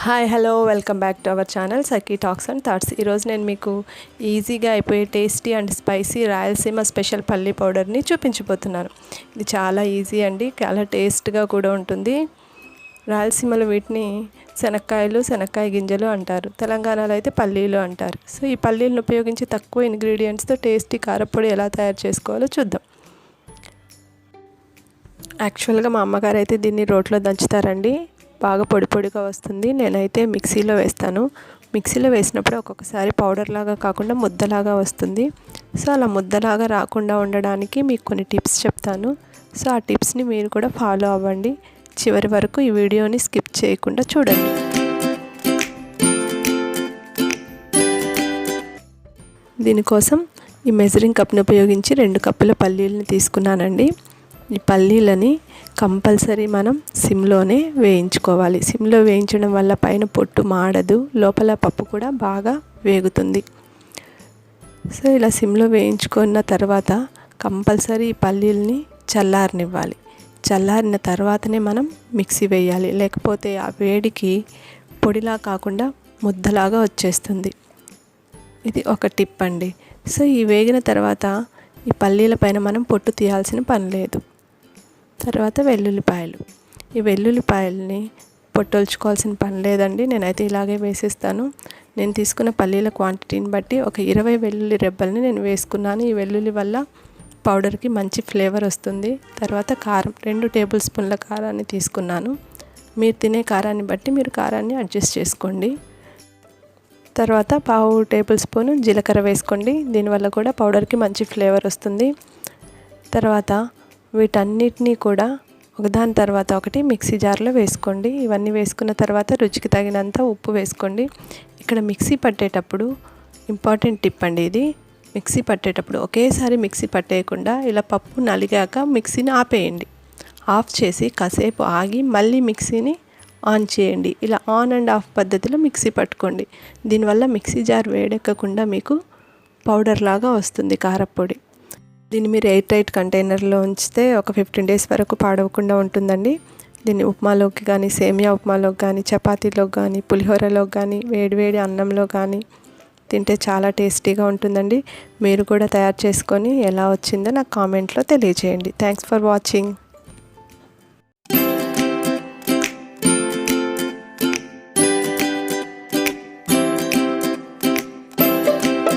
Hi hello welcome back to our channel Sakhi talks and thoughts. ఈరోజు నేను మీకు ఈజీగా అయిపోయే tasty and spicy Rayalaseema special పల్లి పౌడర్ని చూపించబోతున్నాను. ఇది చాలా ఈజీ అండి, చాలా టేస్ట్గా కూడా ఉంటుంది. రాయలసీమలో వీటిని శనక్కాయ గింజలు అంటారు, తెలంగాణలో అయితే పల్లీలు అంటారు. సో ఈ పల్లీలను ఉపయోగించి తక్కువ ఇంగ్రీడియంట్స్తో టేస్టీ కారపొడి ఎలా తయారు చేసుకోవాలో చూద్దాం. యాక్చువల్గా మా అమ్మగారు అయితే దీన్ని రోట్లో దంచుతారండి, బాగా పొడి పొడిగా వస్తుంది. నేనైతే మిక్సీలో వేస్తాను. మిక్సీలో వేసినప్పుడు ఒక్కొక్కసారి పౌడర్ లాగా కాకుండా ముద్దలాగా వస్తుంది. సో అలా ముద్దలాగా రాకుండా ఉండడానికి మీకు కొన్ని టిప్స్ చెప్తాను. సో ఆ టిప్స్ని మీరు కూడా ఫాలో అవ్వండి. చివరి వరకు ఈ వీడియోని స్కిప్ చేయకుండా చూడండి. దీనికోసం ఈ మెజరింగ్ కప్ని ఉపయోగించి 2 కప్పుల పల్లీలని తీసుకున్నానండి. ఈ పల్లీలని కంపల్సరీ మనం సిమ్లోనే వేయించుకోవాలి. సిమ్లో వేయించడం వల్ల పైన పొట్టు మాడదు, లోపల పప్పు కూడా బాగా వేగుతుంది. సో ఇలా సిమ్లో వేయించుకున్న తర్వాత కంపల్సరీ ఈ పల్లీలని చల్లారనివ్వాలి. చల్లారిన తర్వాతనే మనం మిక్సీ వేయాలి, లేకపోతే ఆ వేడికి పొడిలా కాకుండా ముద్దలాగా వచ్చేస్తుంది. ఇది ఒక టిప్ అండి. సో ఈ వేగిన తర్వాత ఈ పల్లీల పైన మనం పొట్టు తీయాల్సిన పని లేదు. తర్వాత ఈ వెల్లుల్లిపాయలని పొట్టొల్చుకోవాల్సిన పని లేదండి. నేనైతే ఇలాగే వేసేస్తాను. నేను తీసుకున్న పల్లీల క్వాంటిటీని బట్టి ఒక 20 వెల్లుల్లి రెబ్బల్ని నేను వేసుకున్నాను. ఈ వెల్లుల్లి వల్ల పౌడర్కి మంచి ఫ్లేవర్ వస్తుంది. తర్వాత కారం 2 టేబుల్ స్పూన్ల కారాన్ని తీసుకున్నాను. మీరు తినే కారాన్ని బట్టి మీరు కారాన్ని అడ్జస్ట్ చేసుకోండి. తర్వాత 1/2 టేబుల్ స్పూన్ జీలకర్ర వేసుకోండి. దీనివల్ల కూడా పౌడర్కి మంచి ఫ్లేవర్ వస్తుంది. తర్వాత వీటన్నిటినీ కూడా ఒకదాని తర్వాత ఒకటి మిక్సీ జార్లో వేసుకోండి. ఇవన్నీ వేసుకున్న తర్వాత రుచికి తగినంత ఉప్పు వేసుకోండి. ఇక్కడ మిక్సీ పట్టేటప్పుడు ఇంపార్టెంట్ టిప్ అండి ఇది. మిక్సీ పట్టేటప్పుడు ఒకేసారి మిక్సీ పట్టేయకుండా ఇలా పప్పు నలిగాక మిక్సీని ఆపేయండి. ఆఫ్ చేసి కాసేపు ఆగి మళ్ళీ మిక్సీని ఆన్ చేయండి. ఇలా ఆన్ అండ్ ఆఫ్ పద్ధతిలో మిక్సీ పట్టుకోండి. దీనివల్ల మిక్సీ జార్ వేడెక్కకుండా మీకు పౌడర్ లాగా వస్తుంది కారపొడి. దీన్ని మీరు ఎయిర్ టైట్ కంటైనర్లో ఉంచితే ఒక 15 డేస్ వరకు పాడవకుండా ఉంటుందండి. దీన్ని ఉప్మాలోకి కానీ, సేమియా ఉప్మాలోకి కానీ, చపాతీలోకి కానీ, పులిహోరలోకి కానీ, వేడివేడి అన్నంలో కానీ తింటే చాలా టేస్టీగా ఉంటుందండి. మీరు కూడా తయారు చేసుకొని ఎలా వచ్చిందో నాకు కామెంట్లో తెలియజేయండి. Thanks for watching.